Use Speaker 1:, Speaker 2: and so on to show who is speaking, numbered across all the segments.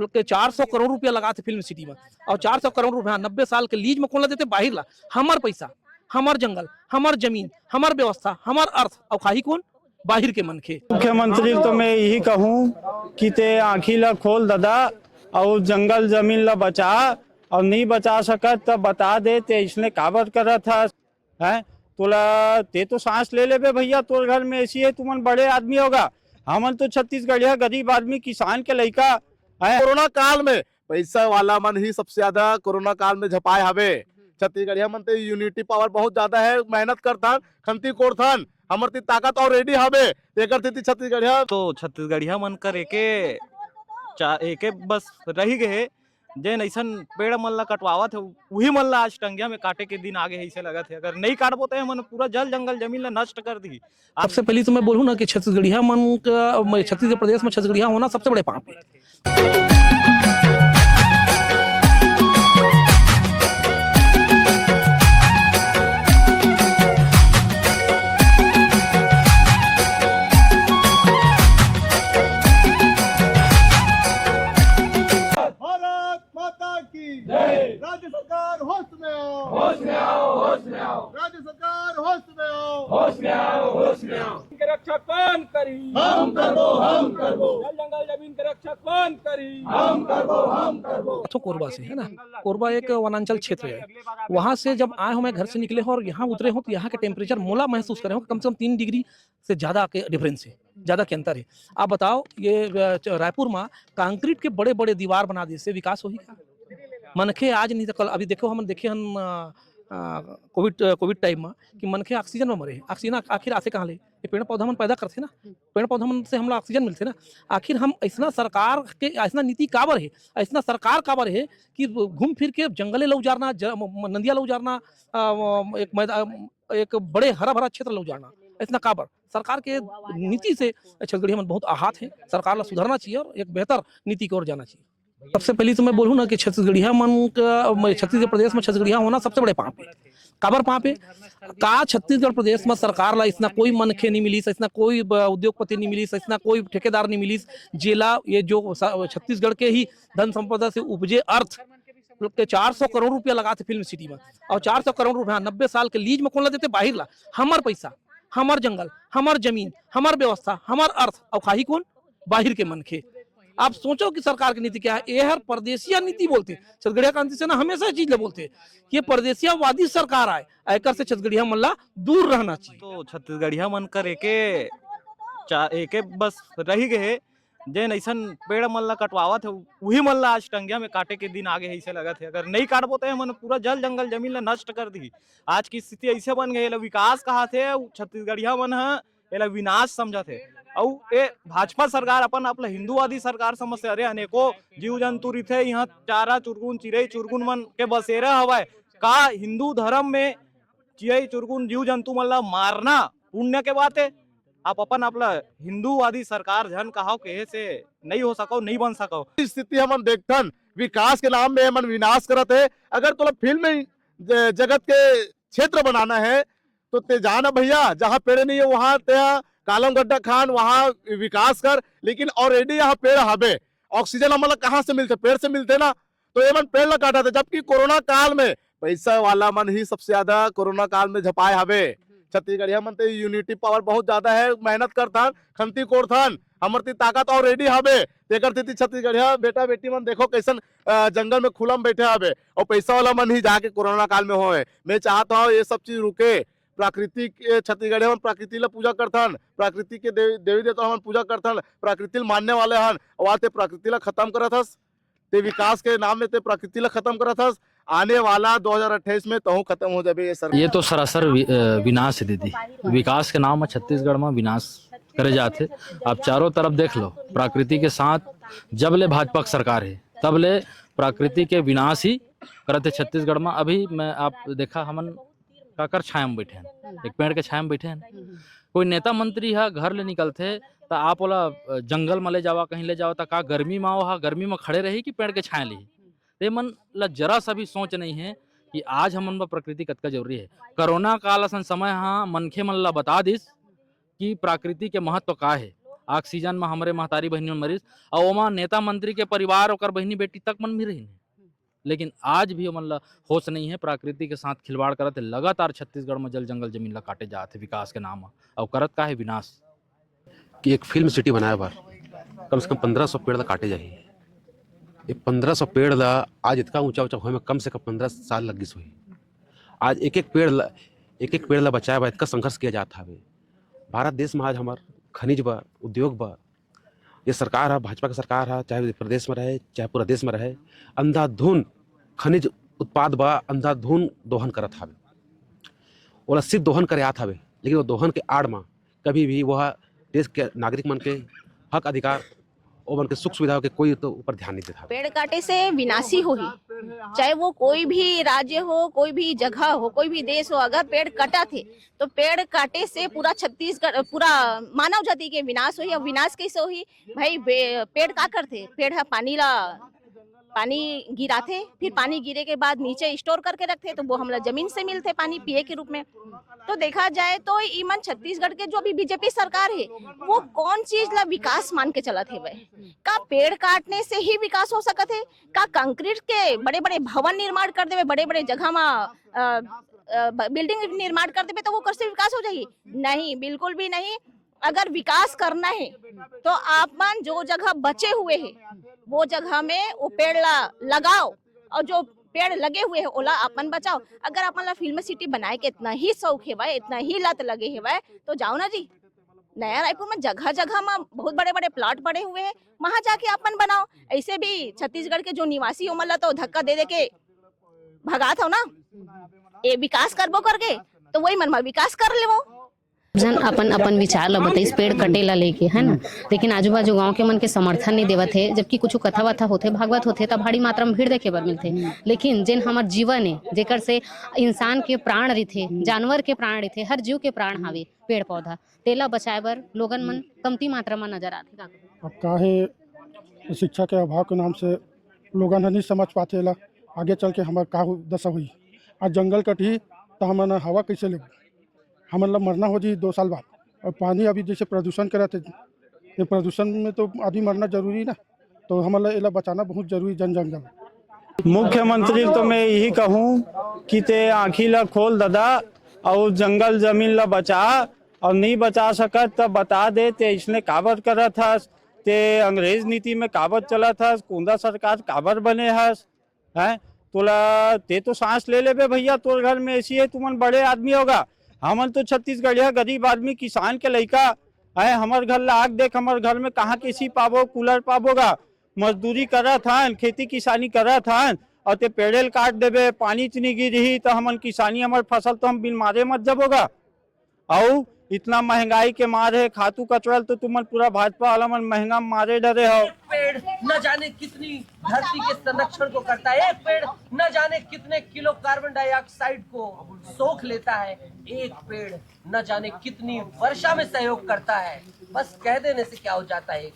Speaker 1: के 400 करोड़ रुपया लगा थे फिल्म सिटी में, और 400 करोड़ रुपया 90 साल के लीज में कौन ला देते? बाहर ला। हमार पैसा, हमार जंगल, हमार जमीन, हमार व्यवस्था, हमार अर्थ, और खाही कौन? बाहर के मन के।
Speaker 2: मुख्यमंत्री तो मैं यही कहूँ कि ते आँखी ला खोल दादा और जंगल जमीन ला बचा, और नहीं बचा सकत तो बता दे ते इसने काबर करा था है। तोला ते तो सांस ले ले बे भैया, तोर घर में ऐसी है, तुमन बड़े आदमी होगा, हमन तो छत्तीसगढ़िया गरीब आदमी किसान के लड़का है।
Speaker 3: कोरोना काल में पैसा वाला मन ही सबसे ज्यादा कोरोना काल में झपाए हवे। छत्तीसगढ़िया मन ते यूनिटी पावर बहुत ज्यादा है, मेहनत करथन, खंती कोरथन, हमर ती ताकत ऑलरेडी हवे, तेकर तिथि छत्तीसगढ़िया
Speaker 4: तो छत्तीसगढ़िया मन कर एके बस रही गए जेन ऐसन पेड़ मन ला कटवावत है वही मन ला आज टंगिया में काटे के दिन आगे ऐसे लगत है। अगर नहीं काटबो तो मन पूरा जल जंगल जमीन ला नष्ट कर दी।
Speaker 1: सबसे पहले तो मैं बोलूँ ना कि छत्तीसगढ़िया मन का, छत्तीसगढ़ प्रदेश में छत्तीसगढ़िया होना सबसे बड़े पाप है।
Speaker 3: राज्य सरकार होश में आओ, होश में आओ, होश में आओ, राज्य सरकार होश में आओ, होश में आओ, होश में आओ।
Speaker 5: के रक्षा कौन करी?
Speaker 3: हम करबो, हम करबो।
Speaker 5: जल जंगल जमीन के रक्षा कौन करी?
Speaker 3: हम करबो, हम करबो।
Speaker 1: तो कोरबा से है ना, कोरबा एक वनांचल क्षेत्र है। वहां से जब आए हो, मैं घर से निकले हो और यहाँ उतरे हो, तो यहाँ के टेम्परेचर मोला महसूस करे हो कम से कम 3 डिग्री से ज्यादा के डिफरेंस है, ज्यादा के अंतर है। आप बताओ, ये रायपुर में कंक्रीट के बड़े बड़े दीवार बना दी से विकास होगी का? मनखे आज नहीं तो कल, अभी देखो हम देखे हम कोविड टाइम में कि मनखे ऑक्सीजन में मरे। ऑक्सीजन आखिर आसे कहाँ ले? ये पेड़ पौधा मन पैदा करते ना, पेड़ पौधा मन से हम लोग ऑक्सीजन मिलते ना। आखिर हम ऐसा सरकार के ऐसा नीति काबर है, ऐसा सरकार काबर है कि घूम फिर के जंगले लो उजारना, नदिया लो उजारना, एक बड़े हरा भरा क्षेत्र लो उजारना, ऐसा काबर? सरकार के नीति से छत्तीसगढ़िया मन बहुत आहत है। सरकार ला सुधरना चाहिए और एक बेहतर नीति की ओर जाना चाहिए। सबसे पहले तो मैं बोलूँ ना कि छत्तीसगढ़िया मन का, छत्तीसगढ़ प्रदेश में छत्तीसगढ़िया होना सबसे बड़े पाप है। काबर पाप है? का छत्तीसगढ़ प्रदेश में सरकार ला इतना कोई मनखे नहीं मिली, इतना कोई उद्योगपति नहीं मिली, इतना कोई ठेकेदार नहीं मिली, जेला ये जो छत्तीसगढ़ के ही धन संपदा से उपजे अर्थ के 400 करोड़ रुपया लगा थे फिल्म सिटी में, और 400 करोड़ रुपया 90 साल के लीज में कौन ला देते? बाहर ला। हमार पैसा, हमार जंगल, हमार जमीन, हमार व्यवस्था, हमार अर्थ, और खाही कौन? बाहर के मनखे। आप सोचो कि सरकार की नीति क्या है? ये हर परदेशिया नीति बोलते हैं। छत्तीसगढ़िया क्रांति सेना हमेशा चीज बोलते हैं कि ये परदेशियावादी सरकार आए, आयकर से छत्तीसगढ़िया मन ला दूर रहना चाहिए।
Speaker 4: तो छत्तीसगढ़िया मन कर एके बस रही गए जेन ऐसन पेड़ मन ला कटवावत है वही मन ला आज टंगिया में काटे के दिन आगे ऐसे लगत है। अगर नहीं काटबो तो मन पूरा जल जंगल जमीन ला नष्ट कर दी। आज की स्थिति ऐसे बन गई, विकास कहा थे छत्तीसगढ़िया मन है विनाश समझा थे। और ये भाजपा सरकार अपन अपना हिंदूवादी सरकार समझते। अरे अनेको जीव जंतु रथे यहाँ, चारा चुरगुन चिड़ई चुरगुन मन के बसेरा हवा का हिंदू धर्म में चिड़ई चुरगुन जीव जंतु मन ला मारना पुण्य के बात है। आप अपन अपना हिंदूवादी सरकार जन कहो के से नहीं हो सको, नहीं बन सको।
Speaker 3: स्थिति हम देखथन विकास के नाम में मन विनाश करत है। अगर तो फिल्म जगत के क्षेत्र बनाना है तो ते जाना भैया, जहाँ पेड़ नहीं है वहाँ ते कालम गड्ढा खान, वहाँ विकास कर। लेकिन ऑलरेडी यहाँ पेड़ हवे, ऑक्सीजन हमारा कहाँ से मिलते? पेड़ से मिलते ना। तो ये मन पेड़ ला काटा थे, जबकि कोरोना काल में पैसा वाला मन ही सबसे ज्यादा कोरोना काल में झपाए हवे। छत्तीसगढ़िया मन ते यूनिटी पावर बहुत ज्यादा है, मेहनत करथन, खंती कोरथन, हमर ती ताकत ऑलरेडी हवे, तेकर तिथि छत्तीसगढ़िया बेटा बेटी मन देखो कैसन जंगल में खुला में बैठे हवे, और पैसा वाला मन ही जाके कोरोना काल में होए। मैं चाहता हूँ ये सब चीज रुके। प्रकृति के छत्तीसगढ़िया मन प्रकृति ला पूजा करथन, प्रकृति के देवी देवता मन पूजा करथन, प्रकृति मानने वाले हन, और ते प्रकृति ला खत्म करत हस, ते विकास के नाम में ते प्रकृति ला खत्म करत हस। आने वाला 2028 में तो खत्म हो जाए ये सर।
Speaker 6: ये तो सरासर विनाश है दीदी। विकास के नाम में छत्तीसगढ़ में विनाश करे जाते। आप चारों तरफ देख लो, प्रकृति के साथ जब ले भाजपा सरकार है तब ले प्रकृति के विनाश ही करते छत्तीसगढ़ में। अभी मैं आप देखा हमन काकर छाया में बैठे हैं, एक पेड़ के छाया में बैठे हैं। कोई नेता मंत्री है घर ले निकलते तो आप बोला जंगल में ले जावा, कहीं ले जाओ, का गर्मी में आओ, गर्मी में खड़े रही कि पेड़ के छाया ली। ते मन ला जरा सा भी सोच नहीं है कि आज हमन में प्रकृति कतका जरूरी है। कोरोना काल असन समय हाँ मनखे मन ला बता दिस कि प्रकृति के महत्व का है। ऑक्सीजन में हमारे महतारी बहनी में मरीज और ओमा नेता मंत्री के परिवार और बहनी बेटी तक मन भी रही। लेकिन आज भी मतलब होश नहीं है, प्रकृति के साथ खिलवाड़ करत है। लगातार छत्तीसगढ़ में जल जंगल जमीन ला काटे जाते विकास के नाम और करत का है विनाश।
Speaker 7: कि एक फिल्म सिटी बनाए बार कम से कम 1500 पेड़ ला काटे जाही। ये 1500 पेड़ ला आज इतना ऊंचा ऊंचा होए में कम से कम 15 साल लग गिस हुई। आज एक एक पेड़ ला बचाए बा इतना संघर्ष किया जाता है। भारत देश में आज हमार खनिज बा, उद्योग बा, ये सरकार है, भाजपा की सरकार है, चाहे प्रदेश में रहे चाहे पूरा देश में रहे, अंधाधुन खनिज उत्पाद बा, अंधाधुन दोहन करत हवे। ओला सिर्फ दोहन करे आत हवे, लेकिन वो दोहन के आड़ में कभी भी वह देश के नागरिक मन के हक अधिकार और मन के सुख सुविधाओं के कोई तो ऊपर ध्यान नहीं देता।
Speaker 8: पेड़ काटे से विनाशी हो ही, चाहे वो कोई भी राज्य हो, कोई भी जगह हो, कोई भी देश हो, अगर पेड़ कटा थे तो पेड़ काटे से पूरा छत्तीसगढ़, पूरा मानव जाति के विनाश हुई। और विनाश कैसे हुई भाई? पेड़ का करते, पेड़ है पानी गिराते, फिर पानी गिरे के बाद नीचे स्टोर करके रखते, तो वो हमला जमीन से मिलते पानी पिए के रूप में। तो देखा जाए तो ईमन छत्तीसगढ़ के जो भी बीजेपी सरकार है वो कौन चीज ला विकास मान के चलत है? का पेड़ काटने से ही विकास हो सकत है? का कंक्रीट के बड़े बड़े भवन निर्माण कर देवे, बड़े बड़े जगह में बिल्डिंग निर्माण कर देवे तो वो कैसे विकास हो जाएगी? नहीं, बिल्कुल भी नहीं। अगर विकास करना है तो आप मन जो जगह बचे हुए हैं वो जगह में वो पेड़ लगाओ, और जो पेड़ लगे हुए हैं ओला अपन बचाओ। अगर अपन ला फिल्म सिटी बनाए के इतना ही शौक है भाई, इतना ही लत लगे है भाई, तो जाओ ना जी, नया रायपुर में जगह जगह में बहुत बड़े बड़े प्लॉट पड़े हुए हैं, वहां जाके अपन बनाओ। ऐसे भी छत्तीसगढ़ के जो निवासी उमला तो धक्का दे के भगात हो ना, ये विकास करबो करके तो वही मन में विकास कर ले वो
Speaker 9: जन अपन अपन विचार ला बताइस पेड़ कटेला लेके, है ना। लेकिन आजू बाजू गांव के मन के समर्थन नहीं देवत है, जबकि कुछ कथा वथा होते, भागवत होते तब भारी मात्रा में भीड़ देखे बर मिलते। लेकिन जिन हमार जीवन है जेकर से इंसान के प्राण रहे, जानवर के प्राण रहे, हर जीव के प्राण हावे पेड़ पौधा, तेला बचाए बर लोगन मन कमती मात्रा में नजर आते।
Speaker 10: अब काहे शिक्षा के अभाव के नाम से लोगन नहीं समझ पाते ला आगे चल के हमार का दशा हुई। आज जंगल कटी तो हमन हवा कैसे ले, हमन ला मरना हो जी 2 साल बाद। और पानी अभी जैसे प्रदूषण करत है, ये प्रदूषण में तो आदमी मरना जरूरी ना, तो हमन ला एला बचाना बहुत जरूरी। जंगल
Speaker 2: मुख्यमंत्री तो मैं यही कहूँ कि ते आँखी ला खोल दादा और जंगल जमीन ला बचा, और नहीं बचा सकत तो बता दे ते इसने काबर करा था, ते अंग्रेज नीति में काबर चला था, कोंदा सरकार काबर बने हस है। तोला ते तो सांस ले ले भैया, तोर घर में ऐसी है, तुमन बड़े आदमी होगा, हमन तो छत्तीसगढ़िया गरीब आदमी किसान के लड़का है। हमार घर ला आग देख, हमार घर में कहाँ किसी पाबो, कूलर पाबोगा, मजदूरी करत हन, खेती किसानी करत हन, और ते पेड़ेल काट देवे, पानी इतनी गिरी तो हमन किसानी हमार फसल तो हम बिन मारे मत जबोगा। और इतना महंगाई के मारे खातू कचरल तो तुमन पूरा भाजपा वाला मन महंगा मारे डरे हो।
Speaker 11: पेड़ न जाने कितनी धरती के संरक्षण को करता है, एक पेड़ न जाने कितने किलो कार्बन डाइऑक्साइड को सोख लेता है, एक पेड़ न जाने कितनी वर्षा में सहयोग करता है। बस कह देने से क्या हो जाता है,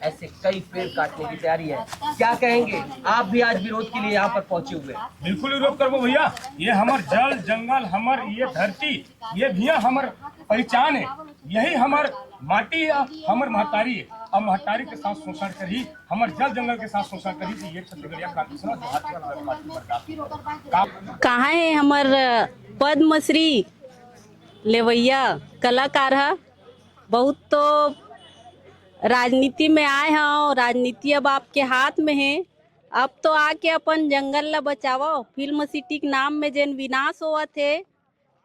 Speaker 11: ऐसे कई पेड़ काटने की तैयारी है। क्या कहेंगे? आप भी आज विरोध के लिए यहाँ पर पहुंचे हुए।
Speaker 5: बिल्कुल विरोध करबो भैया, ये हमार जल जंगल, हमार ये धरती, ये भी हमार पहचान है, यही हमार माटी है, हमार महतारी है। अब महतारी के साथ शोषण करी, हमार जल जंगल के साथ शोषण करी, तो ये छत्तीसगढ़िया क्रांति
Speaker 12: कहाँ है हमार पद्मश्री लेवैया कलाकार है। बहुत तो राजनीति में आए हैं, राजनीति अब आपके हाथ में है। अब तो आके अपन जंगल ला बचाओ, फिल्म सिटी के नाम में जन विनाश हुआ थे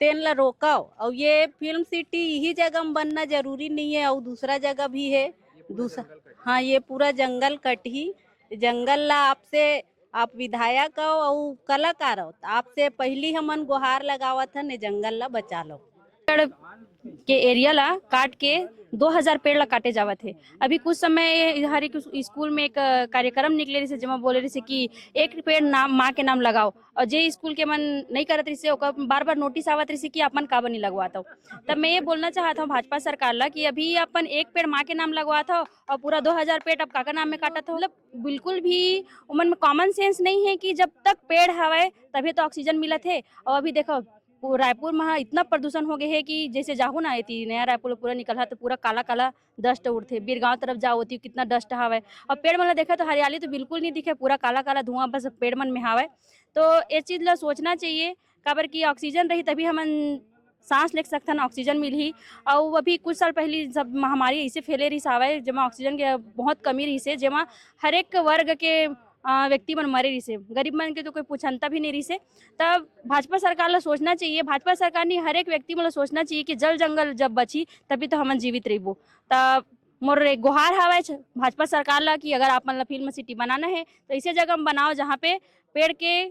Speaker 12: तेन ला रोको। और ये फिल्म सिटी यही जगह में बनना जरूरी नहीं है, और दूसरा जगह भी है दूसरा। हाँ, ये पूरा जंगल कटी, जंगल ला आपसे, आप विधायक हो और कलाकार हो, आपसे पहली हमन गुहार लगावत है, जंगल ला बचा लो।
Speaker 13: के एरिया ला काट के 2000 पेड़ ला काटे जावत थे। अभी कुछ समय हर एक स्कूल में एक कार्यक्रम निकले रही, जमा बोले रही कि एक पेड़ नाम माँ के नाम लगाओ, और जे स्कूल के मन नहीं करत रही से बार बार नोटिस आवत रही कि अपन काबर नहीं लगवाता हो। तब मैं ये बोलना चाहता हूँ भाजपा सरकार ला कि अभी अपन एक पेड़ माँ के नाम लगवाता हो और पूरा 2000 पेड़ अब काका नाम में काटा था। मतलब बिल्कुल भी उमन में कॉमन सेंस नहीं है कि जब तक पेड़ हवे तभी तो ऑक्सीजन मिलत है। और अभी देखो रायपुर में इतना प्रदूषण हो गए है कि जैसे जाहू ना आई नया रायपुर पूरा निकला तो पूरा काला काला डस्ट उड़ते, बीरगांव तरफ जाओ होती कितना डस्ट हवा और पेड़ मन देखा तो हरियाली तो बिल्कुल नहीं दिखे, पूरा काला काला धुआं बस पेड़ मन में हवा। तो ये चीज़ ला सोचना चाहिए काबर की ऑक्सीजन रही तभी हम सांस ले सकते हैं, ऑक्सीजन मिली। और अभी कुछ साल पहले जब महामारी ऐसे फैले रही सावे जमा ऑक्सीजन के बहुत कमी रही से, जमा हर एक वर्ग के व्यक्ति मन मरे रही से, गरीब मन के तो कोई पूछनता भी नहीं रही से। तब भाजपा सरकार ला सोचना चाहिए, भाजपा सरकार ने हर एक व्यक्ति मन ला सोचना चाहिए कि जल जंगल जब बची तभी तो हम जीवित रहिबो। तब मोर एक गुहार हवा भाजपा सरकार ला कि अगर आप मन ला फिल्म सिटी बनाना है तो ऐसे जगह में बनाओ जहाँ पे पेड़ के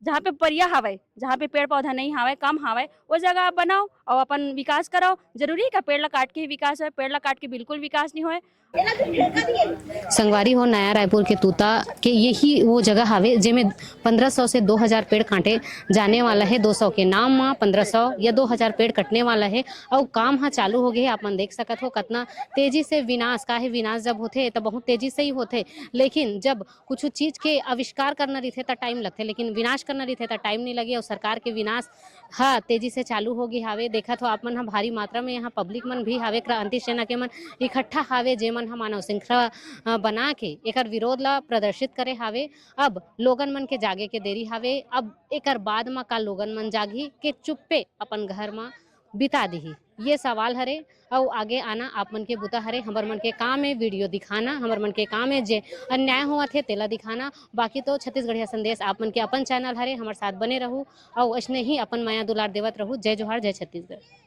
Speaker 13: जहाँ पे परिया हवाए, जहाँ पे पेड़ पौधा नहीं हवाए, कम हवाए, वो जगह आप बनाओ और अपन विकास कराओ। जरूरी है का पेड़ ला काट के ही विकास है? पेड़ ला काट के बिल्कुल विकास नहीं होए।
Speaker 9: संगवारी हो नया रायपुर के तूता के यही वो जगह हावे जेमे 1500 से 2000 पेड़ काटे जाने वाला है। 200 के नाम में 1500 या 2000 पेड़ कटने वाला है और काम हाँ चालू हो गए। आप मन देख सकत हो कितना तेजी से विनाश का है। विनाश जब होते तो बहुत तेजी से ही होते, लेकिन जब कुछ चीज के आविष्कार करना रही तो टाइम लगते, लेकिन विनाश करना रही तो टाइम नहीं लगे। और सरकार के विनाश हाँ तेजी से चालू हो गई हावे। देखा तो आप मन हाँ भारी मात्रा में यहाँ पब्लिक मन भी हावे, क्रांति सेना के मन इकट्ठा हावे जे मन हम मानव श्रृंखला बना के एकर विरोध ला प्रदर्शित करे हावे। अब लोगन मन के जागे के देरी हावे। अब एकर बाद में का लोगन मन जागी के चुप्पे अपन घर में बिता दी, ये सवाल हरे। और आगे आना आप मन के बुता हरे। हमर मन के काम है वीडियो दिखाना, हमर मन के काम है जे अन्याय हुआ थे तेला दिखाना। बाकी तो छत्तीसगढ़िया संदेश आप मन के अपन चैनल हरे, हमारे साथ बने रहू और ऐसने ही अपन माया दुलार देवत रहू। जय जोहार, जय छत्तीसगढ़।